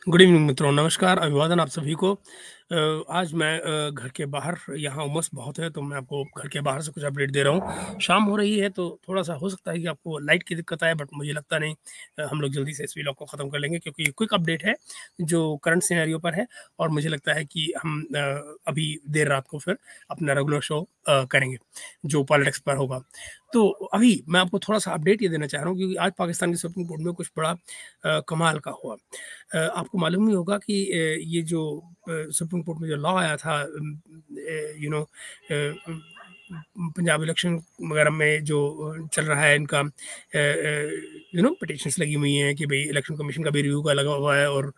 Good evening मित्रों, नमस्कार, अभिवादन आप सभी को। आज मैं घर के बाहर, यहाँ उमस बहुत है तो मैं आपको घर के बाहर से कुछ अपडेट दे रहा हूँ। शाम हो रही है तो थोड़ा-सा हो सकता है कि आपको लाइट की दिक्कत आए, बट मुझे लगता नहीं। हम लोग जल्दी से इस व्लॉग को ख़त्म कर लेंगे क्योंकि ये क्विक अपडेट है जो करंट सिनेरियो पर है और मुझे लगता है कि हम अभी देर रात को फिर अपना रेगुलर शो करेंगे, जो पॉलिटिक्स पर होगा। तो अभी मैं आपको थोड़ा-सा अपडेट ये देना चाह रहा हूँ क्योंकि आज पाकिस्तान की सुप्रीम कोर्ट में कुछ बड़ा कमाल का हुआ। आपको मालूम ही होगा कि ये जो सुप्रीम कोर्ट में जो लॉ आया था, यू नो पंजाब इलेक्शन वगैरह में जो चल रहा है इनका, पिटिशंस लगी हुई हैं कि भाई इलेक्शन कमीशन का भी रिव्यू का लगा हुआ है। और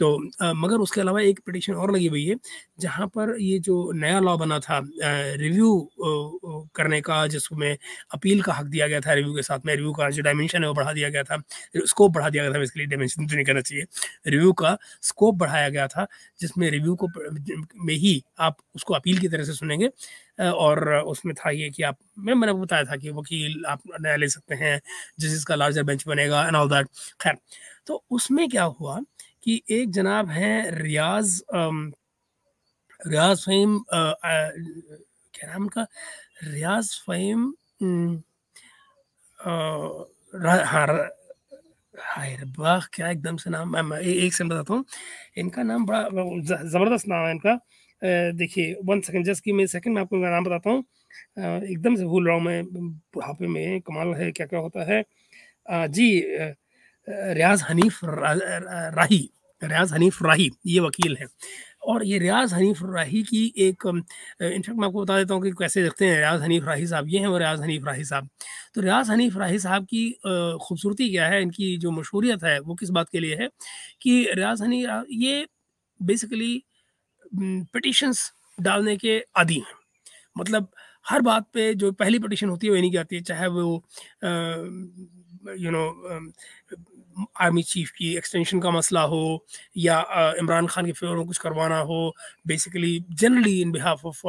तो मगर उसके अलावा एक पिटिशन और लगी हुई है जहाँ पर ये जो नया लॉ बना था रिव्यू करने का, जिसमें अपील का हक दिया गया था, रिव्यू के साथ में रिव्यू का जो डायमेंशन है वो बढ़ा दिया गया था, स्कोप बढ़ा दिया गया था। बेसिकली डायमेंशन तो नहीं कहना चाहिए, रिव्यू का स्कोप बढ़ाया गया था, जिसमें रिव्यू को में ही आप उसको अपील की तरह से सुनेंगे। और उसमें था ये कि आप मैंने बताया था कि वकील आप नया ले सकते हैं, जजेस का लार्जर बेंच बनेगा एंड ऑल दैट। खैर, तो उसमें क्या हुआ कि एक जनाब हैं रियाज फ़हीम, क्या नाम उनका? रियाज फ़हीम, हाँ, हाय रब्बा! क्या एकदम से नाम, मैं एक सेकंड बताता हूँ। इनका नाम बड़ा ज़बरदस्त नाम है इनका। देखिए 1 second, just give me a second, मैं आपको इनका नाम बताता हूँ। एकदम से भूल रहा हूँ मैं, बुढ़ापे में कमाल है क्या-क्या होता है। जी, रियाज़ हनीफ़ राही, रियाज़ हनीफ़ राही ये वकील हैं। और ये रियाज़ हनीफ़ राही की एक इनफैक्ट मैं आपको बता देता हूँ कि कैसे दिखते हैं रियाज़ हनीफ़ राही साहब। ये हैं वो रियाज़ हनीफ़ राही साहब। तो रियाज़ हनीफ़ राही साहब की खूबसूरती क्या है, इनकी जो मशहूरियत है वो किस बात के लिए है कि रियाज़ ये बेसिकली पिटिशंस डालने के आदी हैं। मतलब हर बात पे जो पहली पिटिशन होती है वो इन्हीं की आती है, चाहे वो यू नो आर्मी चीफ की एक्सटेंशन का मसला हो या इमरान खान के फेवर में कुछ करवाना हो। Basically generally in behalf of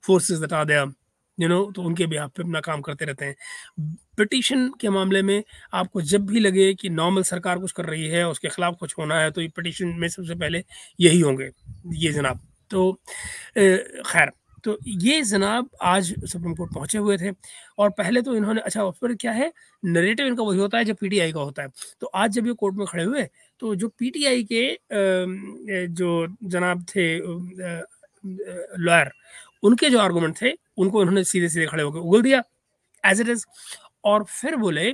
forces that are there, तो उनके बिहाफ पे अपना काम करते रहते हैं। पिटिशन के मामले में आपको जब भी लगे कि नॉर्मल सरकार कुछ कर रही है, उसके खिलाफ कुछ होना है, तो ये पिटिशन में सबसे पहले यही होंगे, ये जनाब। तो खैर, तो ये जनाब आज सुप्रीम कोर्ट पहुंचे हुए थे और पहले तो इन्होंने, अच्छा, और फिर क्या है, नरेटिव इनका वही होता है जो पीटीआई का होता है। तो आज जब ये कोर्ट में खड़े हुए तो जो पीटीआई के जो जनाब थे लॉयर, उनके जो आर्गुमेंट थे उनको उन्होंने सीधे-सीधे खड़े होके उगल दिया एज़ इट इज़। और फिर बोले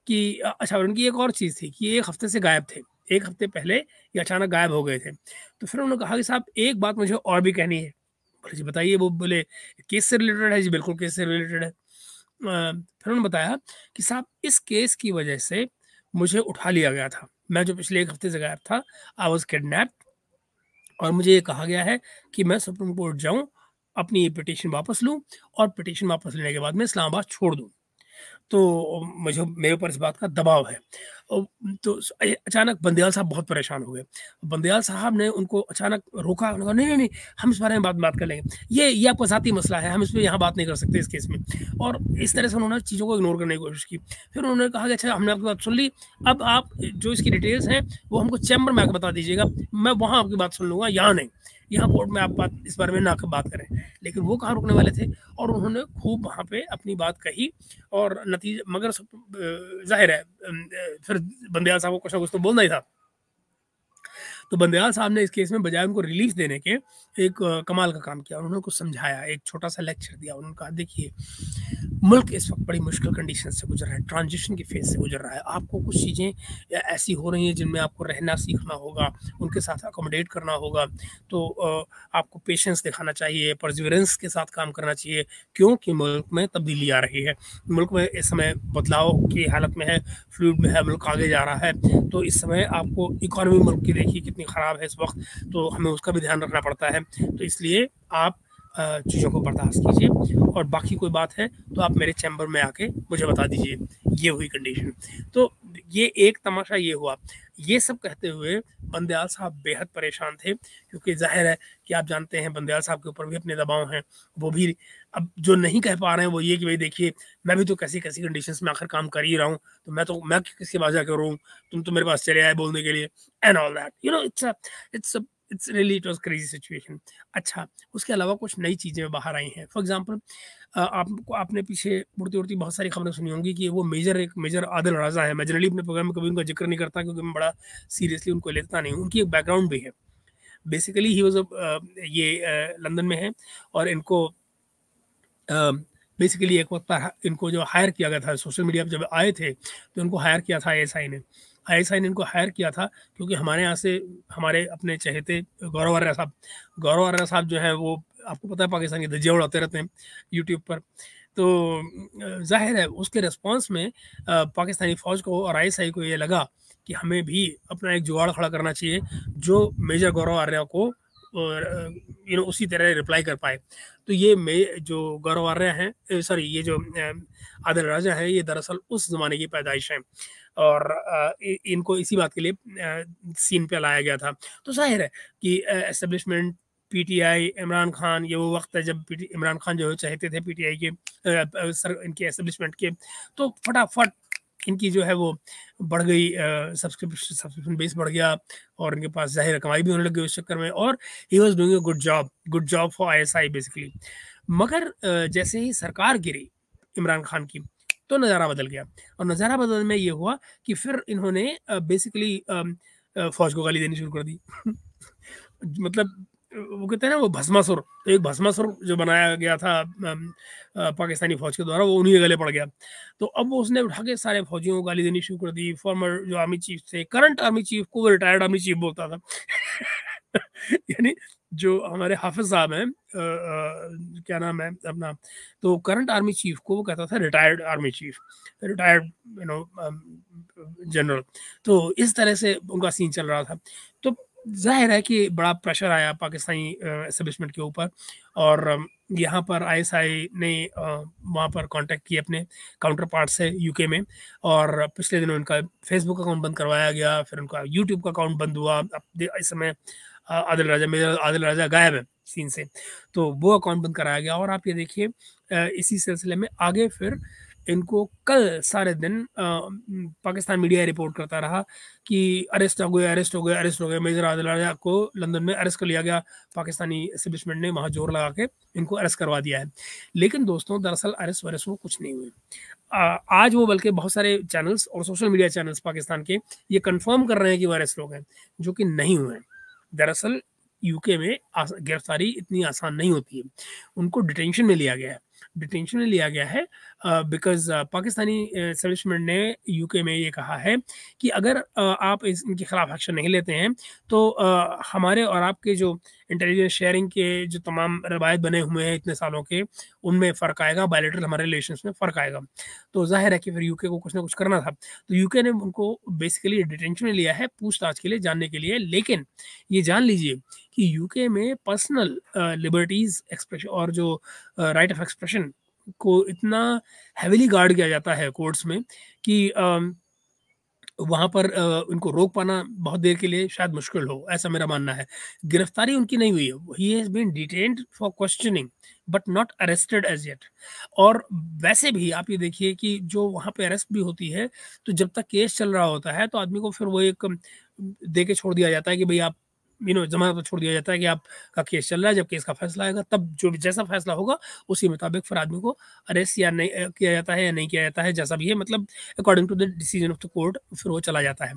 कि अच्छा, उनकी एक और चीज़ थी कि ये 1 हफ्ते से गायब थे। 1 हफ्ते पहले ये अचानक गायब हो गए थे। तो फिर उन्होंने कहा कि साहब एक बात मुझे और भी कहनी है। बोले जी बताइए। वो बोले केस से रिलेटेड है? जी बिल्कुल केस से रिलेटेड है। फिर उन्होंने बताया कि साहब इस केस की वजह से मुझे उठा लिया गया था। मैं जो पिछले 1 हफ्ते से गायब था, आई वाज़ किडनैप्ड और मुझे ये कहा गया है कि मैं सुप्रीम कोर्ट जाऊँ, अपनी ये पिटीशन वापस लूँ और पिटीशन वापस लेने के बाद मैं इस्लामाबाद छोड़ दूँ। तो मुझे मेरे ऊपर इस बात का दबाव है। अ, तो अचानक बंदयाल साहब बहुत परेशान हो गए। बंदयाल साहब ने उनको अचानक रोका, उन्होंने कहा, "नहीं, नहीं, नहीं, हम इस बारे में बाद में बात कर लेंगे। ये आपका ज़ाती मसला है, हम इस पे यहाँ बात नहीं कर सकते इस केस में।" और इस तरह से उन्होंने चीज़ों को इग्नोर करने की कोशिश की। फिर उन्होंने कहा कि अच्छा, हमने आपकी बात सुन ली, अब आप जो इसकी डिटेल्स हैं वो हमको चैम्बर में आके बता दीजिएगा, मैं वहाँ आपकी बात सुन लूँगा, यहाँ नहीं। यहाँ कोर्ट में आप बात इस बारे में ना बात करें। लेकिन वो कहाँ रुकने वाले थे और उन्होंने खूब वहाँ पे अपनी बात कही और नतीजा, मगर ज़ाहिर है फिर बंदयाल साहब को कुछ ना कुछ तो बोलना ही था। तो बंदयाल साहब ने इस केस में बजाय उनको रिलीफ देने के एक कमाल का काम किया। उन्होंने कुछ समझाया, एक छोटा-सा लेक्चर दिया। उन्होंने कहा, देखिए, मुल्क इस वक़्त बड़ी मुश्किल कंडीशन से गुज़र रहा है, ट्रांज़िशन की फ़ेज़ से गुज़र रहा है। आपको कुछ चीज़ें ऐसी हो रही हैं जिनमें आपको रहना सीखना होगा, उनके साथ अकोमोडेट करना होगा। तो आपको पेशेंस दिखाना चाहिए, परसिवरेंस के साथ काम करना चाहिए, क्योंकि मुल्क में तब्दीली आ रही है। मुल्क में इस समय बदलाव की हालत में है, फ्लूइड में है, मुल्क आगे जा रहा है। तो इस समय आपको इकॉनमी मुल्क की देखिए कितनी ख़राब है इस वक़्त, तो हमें उसका भी ध्यान रखना पड़ता है। तो इसलिए आप चीज़ों को बर्दाश्त कीजिए और बाकी कोई बात है तो आप मेरे चैम्बर में आके मुझे बता दीजिए। ये हुई कंडीशन। तो ये एक तमाशा ये हुआ। ये सब कहते हुए बंदयाल साहब बेहद परेशान थे, क्योंकि ज़ाहिर है कि आप जानते हैं बंदयाल साहब के ऊपर भी अपने दबाव हैं। वो भी अब जो नहीं कह पा रहे हैं वो ये कि भई देखिए, मैं भी तो कैसी-कैसी कंडीशंस में आखिर काम कर ही रहा हूँ, तो मैं किसके पास जाके रोऊँ? तुम तो मेरे पास चले आए बोलने के लिए and all that. It's a it's really it was crazy situation. अच्छा, उसके अलावा कुछ नई चीज़ें बाहर आई हैं। फॉर एग्ज़ाम्पल आपने पीछे उड़ती-उड़ती बहुत सारी खबरें सुनी होंगी कि वो एक मेजर आदिल राज़ा है। मैं जनरली अपने प्रोग्राम में कभी उनका ज़िक्र नहीं करता, क्योंकि मैं बड़ा सीरियसली उनको लेता नहीं हूँ। उनकी एक बैकग्राउंड भी है। बेसिकली ही वाज़ लंदन में हैं और इनको अ, बेसिकली एक वक़्त पर इनको जो हायर किया गया था, सोशल मीडिया पे जब आए थे, तो इनको हायर किया था आईएसआई ने। आईएसआई ने इनको हायर किया था क्योंकि हमारे यहाँ से हमारे अपने चहेते गौरव आर्या साहब जो हैं वो आपको पता है पाकिस्तान की धज्जियाँ उड़ाते रहते हैं यूट्यूब पर। तो ज़ाहिर है उसके रिस्पॉन्स में पाकिस्तानी फ़ौज को और आईएसआई को ये लगा कि हमें भी अपना एक जुगाड़ खड़ा करना चाहिए, जो मेजर गौरव आर्या को उसी तरह रिप्लाई कर पाए। तो ये जो गौरव आर्या हैं, सॉरी, ये जो आदिल राजा है, ये दरअसल उस ज़माने की पैदाइश हैं और इनको इसी बात के लिए सीन पे लाया गया था। तो ज़ाहिर है कि एस्टेब्लिशमेंट, पीटीआई, इमरान खान, ये वो वक्त है जब इमरान खान जो है चाहते थे पीटीआई के इनके एस्टेब्लिशमेंट के, तो फटाफट इनकी जो है वो बढ़ गई, सब्सक्रिप्शन बेस बढ़ गया और इनके पास ज़ाहिर कमाई भी होने लग गई उस चक्कर में, और he was doing a good job for ISI basically. मगर जैसे ही सरकार गिरी इमरान खान की, तो नज़ारा बदल गया और नज़ारा बदलने में ये हुआ कि फिर इन्होंने बेसिकली फ़ौज को गाली देनी शुरू कर दी। मतलब वो कहते हैं ना वो भस्मासुर, तो एक भस्मासुर जो बनाया गया था पाकिस्तानी फ़ौज के द्वारा, वो उन्हीं के गले पड़ गया। तो अब वो उसने उठा के सारे फ़ौजियों को गाली देनी शुरू कर दी। फॉर्मर जो आर्मी चीफ थे, करंट आर्मी चीफ को वो रिटायर्ड आर्मी चीफ बोलता था। यानी जो हमारे हाफ़िज़ साहब हैं, क्या नाम है अपना, तो करंट आर्मी चीफ को वो कहता था retired army chief, retired you know general. तो इस तरह से उनका सीन चल रहा था। तो ज़ाहिर है कि बड़ा प्रेशर आया पाकिस्तानी एस्टेब्लिशमेंट के ऊपर और यहाँ पर आईएसआई ने वहाँ पर कॉन्टैक्ट किए अपने काउंटर पार्ट से यूके में, और पिछले दिनों उनका फेसबुक अकाउंट बंद करवाया गया, फिर उनका यूट्यूब का अकाउंट बंद हुआ। अब इस समय मेजर आदिल राजा गायब है सीन से, तो वो अकाउंट बंद कराया गया। और आप ये देखिए इसी सिलसिले में आगे फिर इनको कल सारे दिन पाकिस्तान मीडिया रिपोर्ट करता रहा कि अरेस्ट हो गए, मेजर आदिल राजा को लंदन में अरेस्ट कर लिया गया, पाकिस्तानी एस्टेब्लिशमेंट ने वहाँ जोर लगा के इनको अरेस्ट करवा दिया है। लेकिन दोस्तों दरअसल अरेस्ट वरेस्ट वो कुछ नहीं हुए। आज वो बल्कि बहुत सारे चैनल्स और सोशल मीडिया चैनल्स पाकिस्तान के ये कंफर्म कर रहे हैं कि वो अरेस्ट लोग हैं, जो कि नहीं हुए हैं। दरअसल यूके में गिरफ्तारी इतनी आसान नहीं होती है। उनको डिटेंशन में लिया गया है। डिटेंशन में लिया गया है बिकॉज़ पाकिस्तानी एस्टेब्लिशमेंट ने यूके में ये कहा है कि अगर आप इनके खिलाफ एक्शन नहीं लेते हैं, तो हमारे और आपके जो इंटेलिजेंस शेयरिंग के जो तमाम रवायत बने हुए हैं इतने सालों के, उनमें फ़र्क आएगा, बायलैटरल हमारे रिलेशंस में फ़र्क आएगा। तो ज़ाहिर है कि फिर यूके को कुछ ना कुछ करना था। तो यूके ने उनको बेसिकली डिटेंशन में लिया है पूछताछ के लिए, जानने के लिए। लेकिन ये जान लीजिए कि यूके में पर्सनल लिबर्टीज़ एक्सप्रेशन और जो राइट ऑफ एक्सप्रेशन को इतना हेविली गार्ड किया जाता है कोर्ट्स में कि वहाँ पर उनको रोक पाना बहुत देर के लिए शायद मुश्किल हो, ऐसा मेरा मानना है। गिरफ्तारी उनकी नहीं हुई है, he has been detained for questioning but not arrested as yet. और वैसे भी आप ये देखिए कि जो वहाँ पे अरेस्ट भी होती है, तो जब तक केस चल रहा होता है, तो आदमी को फिर वो एक दे के छोड़ दिया जाता है कि भई आप ज़मानत पे छोड़ दिया जाता है कि आपका केस चल रहा है, जब केस का फैसला आएगा तब जो भी जैसा फैसला होगा, उसी मुताबिक फिर आदमी को अरेस्ट या नहीं किया जाता है या नहीं किया जाता है, जैसा भी है, मतलब according to the decision of the court फिर वो चला जाता है।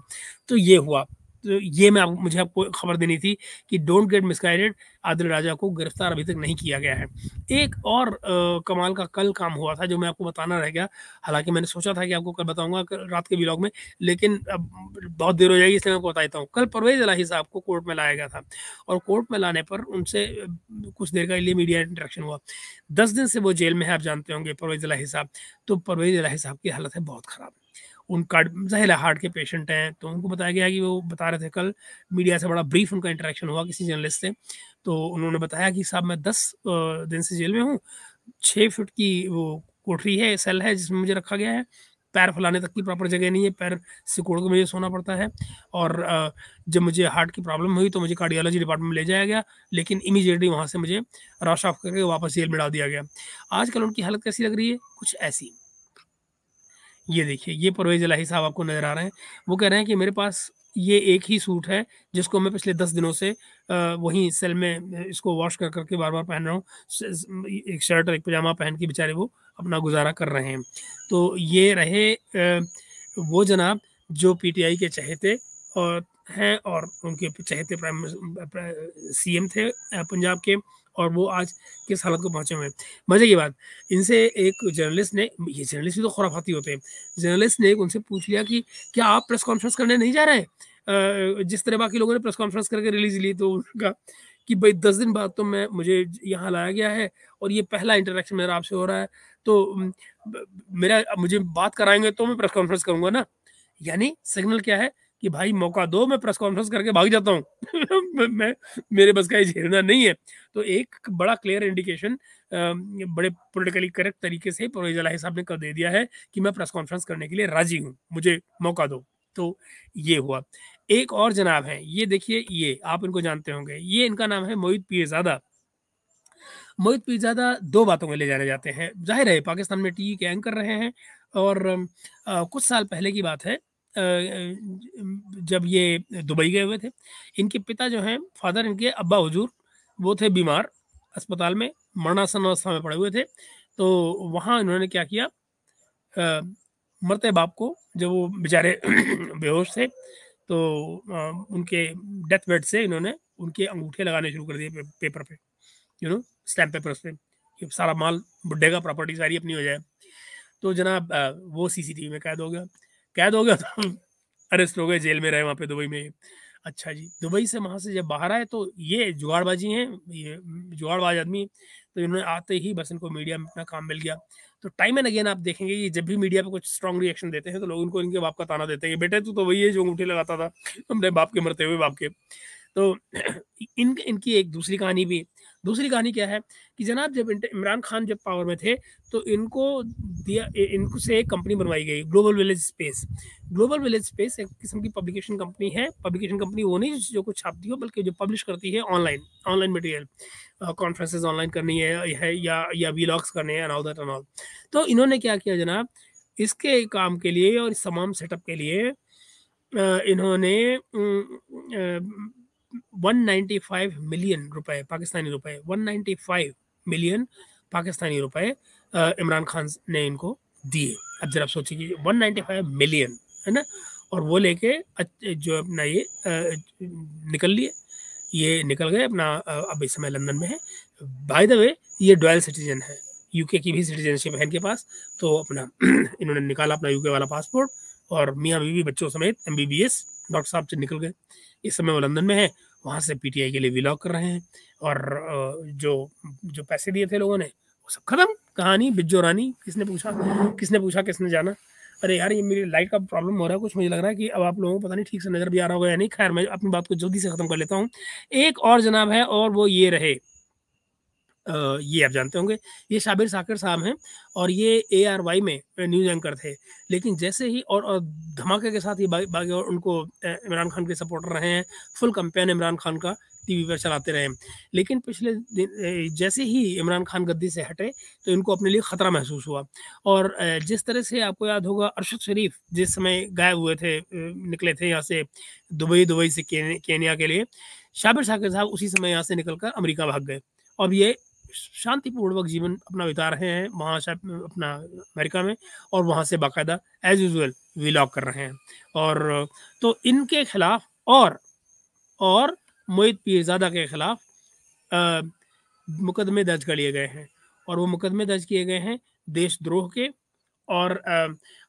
तो ये हुआ। तो ये मुझे आपको खबर देनी थी कि डोंट गेट मिसगाइडेड, आदिल राजा को गिरफ्तार अभी तक नहीं किया गया है। एक और कमाल का कल काम हुआ था जो मैं आपको बताना रह गया। हालाँकि मैंने सोचा था कि आपको कल बताऊँगा रात के व्लॉग में, लेकिन अब बहुत देर हो जाएगी इसलिए मैं आपको बता देता हूँ। कल परवेज़ इलाही साहब को कोर्ट में लाया गया था और कोर्ट में लाने पर उनसे कुछ देर के लिए मीडिया इंटरेक्शन हुआ। 10 दिन से वो जेल में है, आप जानते होंगे परवेज़ इलाही साहब। तो परवेज़ इलाही साहब की हालत है बहुत ख़राब। उनका ज़ाहिर है हार्ट के पेशेंट हैं, तो उनको बताया गया कि वो बता रहे थे कल, मीडिया से बड़ा ब्रीफ उनका इंटरेक्शन हुआ किसी जर्नलिस्ट से। तो उन्होंने बताया कि साहब मैं 10 दिन से जेल में हूँ, 6 फुट की वो कोठरी है, सेल है जिसमें मुझे रखा गया है। पैर फैलाने तक की प्रॉपर जगह नहीं है, पैर सिकोड़ के मुझे सोना पड़ता है। और जब मुझे हार्ट की प्रॉब्लम हुई तो मुझे कार्डियोलॉजी डिपार्टमेंट में ले जाया गया, लेकिन इमीडिएटली वहाँ से मुझे रश ऑफ करके वापस जेल में डाल दिया गया। आजकल उनकी हालत कैसी लग रही है? कुछ ऐसी। ये देखिए, ये परवेज़ इलाही साहब आपको नज़र आ रहे हैं। वो कह रहे हैं कि मेरे पास ये एक ही सूट है जिसको मैं पिछले 10 दिनों से वहीं सेल में इसको वॉश कर के बार-बार पहन रहा हूँ। एक शर्ट और एक पजामा पहन के बेचारे वो अपना गुज़ारा कर रहे हैं। तो ये रहे वो जनाब जो पीटीआई के चहेते और हैं, और उनके चहेते सीएम थे पंजाब के, और वो आज किस हालत को पहुँचे हुए हैं। मज़े की बात, इनसे एक जर्नलिस्ट ने, ये जर्नलिस्ट भी तो खुराफाती होते हैं, जर्नलिस्ट ने उनसे पूछ लिया कि क्या आप प्रेस कॉन्फ्रेंस करने नहीं जा रहे हैं? जिस तरह बाकी लोगों ने प्रेस कॉन्फ्रेंस करके रिलीज़ ली, तो उन्होंने कहा कि भई 10 दिन बाद तो मुझे यहाँ लाया गया है और ये पहला इंटरैक्शन मेरा आपसे हो रहा है, तो मुझे बात कराएँगे तो मैं प्रेस कॉन्फ्रेंस करूँगा ना। यानी सिग्नल क्या है कि भाई मौका दो, मैं प्रेस कॉन्फ्रेंस करके भाग जाता हूँ। मैं मेरे बस का ये झेलना नहीं है। तो एक बड़ा क्लियर इंडिकेशन बड़े पॉलिटिकली करेक्ट तरीके से परवेज़ इलाही साहब ने कर दे दिया है कि मैं प्रेस कॉन्फ्रेंस करने के लिए राज़ी हूँ, मुझे मौका दो। तो ये हुआ। एक और जनाब हैं, ये देखिए, ये आप इनको जानते होंगे, ये इनका नाम है मोहित पीरज़ादा। मोहित पीरज़ादा 2 बातों में ले जाने जाते हैं। ज़ाहिर है पाकिस्तान में टीवी के एंकर रहे हैं, और कुछ साल पहले की बात है, जब ये दुबई गए हुए थे। इनके पिता जो हैं, फ़ादर इनके, अब्बा हुज़ूर, वो थे बीमार, अस्पताल में मरणासन अवस्था में पड़े हुए थे। तो वहाँ इन्होंने क्या किया, अ, मरते बाप को, जब वो बेचारे बेहोश थे, तो उनके डेथ बेड से इन्होंने उनके अंगूठे लगाने शुरू कर दिए पेपर पे, स्टैम्प पेपर्स पे, कि सारा माल बुड्ढे का, प्रॉपर्टी सारी अपनी हो जाए। तो जनाब वो सीसीटीवी में कैद हो गया। कैद हो गया तो अरेस्ट हो गए, जेल में रहे वहाँ पे दुबई में। अच्छा जी, दुबई से वहाँ से जब बाहर आए तो ये जुगाड़बाजी हैं, ये जुगाड़बाज आदमी हैं। तो इन्होंने आते ही बस इनको मीडिया में अपना काम मिल गया। तो टाइम एंड अगेन आप देखेंगे कि जब भी मीडिया पे कुछ स्ट्रॉन्ग रिएक्शन देते हैं तो लोग इनको इनके बाप का ताना देते हैं, बेटे तू तो वही है जो अंगूठे लगाता था अपने बाप के, मरते हुए बाप के। तो इनकी एक दूसरी कहानी भी, दूसरी कहानी क्या है कि जनाब जब इमरान खान जब पावर में थे, तो इनको इनको से एक कंपनी बनवाई गई, global village space. Global village space एक किस्म की पब्लिकेशन कंपनी है। पब्लिकेशन कंपनी वो नहीं जो कुछ छापती हो, बल्कि जो पब्लिश करती है online, online material, conferences online करनी है या वीलॉग्स करने हैं, and all that and all. तो इन्होंने क्या किया जनाब, इसके काम के लिए और इस तमाम सेटअप के लिए इन्होंने 195 मिलियन रुपए, पाकिस्तानी रुपए, 195 मिलियन पाकिस्तानी रुपए इमरान खान ने इनको दिए। अब जरा आप सोचिए कि 195 मिलियन, है ना? और वो लेके जो अपना ये निकल लिए, ये निकल गए अपना, अब इस समय लंदन में है। बाय द वे, ये डुअल सिटीजन है, यूके की भी सिटीजनशिप है इनके पास। तो अपना इन्होंने निकाला अपना यूके वाला पासपोर्ट, और मियाँ बीवी बच्चों समेत एमबीबीएस डॉक्टर साहब से निकल गए। इस समय वो लंदन में है, वहाँ से पीटीआई के लिए व्लॉग कर रहे हैं। और जो जो पैसे दिए थे लोगों ने, वो सब खत्म, कहानी बिज्जो रानी। किसने पूछा किसने जाना। अरे यार, ये मेरी लाइट का प्रॉब्लम हो रहा है कुछ, मुझे लग रहा है कि अब आप लोगों को पता नहीं ठीक से नज़र भी आ रहा होगा या नहीं। खैर, मैं अपनी बात को जल्दी से ख़त्म कर लेता हूँ। एक और जनाब है, और वो ये रहे, ये आप जानते होंगे, ये शाबिर साकिर साहब हैं, और ये एआरवाई में न्यूज़ एंकर थे। लेकिन जैसे ही और धमाके के साथ ही बाकी और उनको इमरान खान के सपोर्टर रहे हैं, फुल कैंपेन इमरान खान का टीवी पर चलाते रहे। लेकिन पिछले दिन जैसे ही इमरान खान गद्दी से हटे, तो इनको अपने लिए ख़तरा महसूस हुआ। और जिस तरह से आपको याद होगा, अरशद शरीफ जिस समय गायब हुए थे, निकले थे यहाँ से दुबई से केनिया के लिए, शाबिर साकिर साहब उसी समय यहाँ से निकल कर अमेरिका भाग गए। अब ये शांतिपूर्वक जीवन अपना बिता रहे हैं वहाँ से, अपना अमेरिका में, और वहाँ से बाकायदा एज यूजुअल व्लॉग कर रहे हैं। और तो इनके खिलाफ और मोहित पीरज़ादा के खिलाफ मुकदमे दर्ज कर लिए गए हैं, और वो मुकदमे दर्ज किए गए हैं देशद्रोह के, और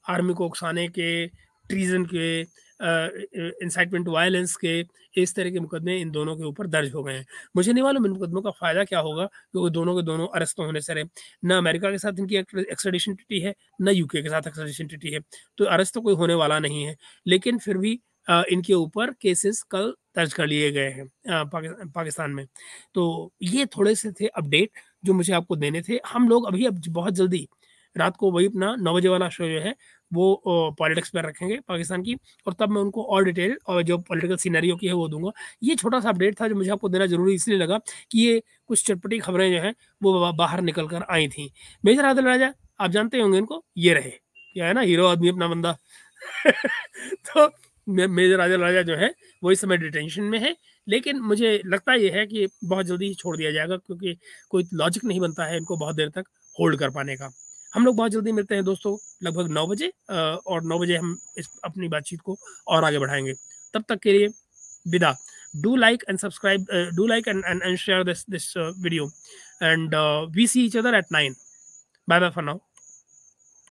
आर्मी को उकसाने के, ट्रीज़न के, इंसाइटमेंट टू वायलेंस के, इस तरह के मुकदमे इन दोनों के ऊपर दर्ज हो गए हैं। मुझे नहीं मालूम इन मुकदमों का फ़ायदा क्या होगा, क्योंकि दोनों के दोनों अरेस्ट तो होने से रहे। ना अमेरिका के साथ इनकी एक्स्ट्राडिशन ट्रीटी है, ना यूके के साथ एक्स्ट्राडिशन ट्रीटी है, तो अरेस्ट तो कोई होने वाला नहीं है। लेकिन फिर भी इनके ऊपर केसेस कल दर्ज कर लिए गए हैं पाकिस्तान में। तो ये थोड़े से थे अपडेट जो मुझे आपको देने थे। हम लोग अभी अब बहुत जल्दी रात को वही अपना 9 बजे वाला शो जो है वो पॉलिटिक्स पर रखेंगे पाकिस्तान की, और तब मैं उनको और डिटेल और जो पॉलिटिकल सिनेरियो की है वो दूंगा। ये छोटा सा अपडेट था जो मुझे आपको देना जरूरी इसलिए लगा कि ये कुछ चटपटी खबरें जो हैं वो बाहर निकल कर आई थी। मेजर आदिल राजा आप जानते होंगे इनको, ये रहे क्या है ना, हीरो आदमी अपना बंदा तो मेजर आदिल राजा जो है वो इस समय डिटेंशन में है, लेकिन मुझे लगता ये है कि बहुत जल्दी ही छोड़ दिया जाएगा, क्योंकि कोई लॉजिक नहीं बनता है इनको बहुत देर तक होल्ड कर पाने का। हम लोग बहुत जल्दी मिलते हैं दोस्तों, लगभग 9 बजे, और 9 बजे हम इस अपनी बातचीत को और आगे बढ़ाएंगे। तब तक के लिए विदा। Do like and subscribe, do like and share this video, and we see each other at 9. Bye bye for now.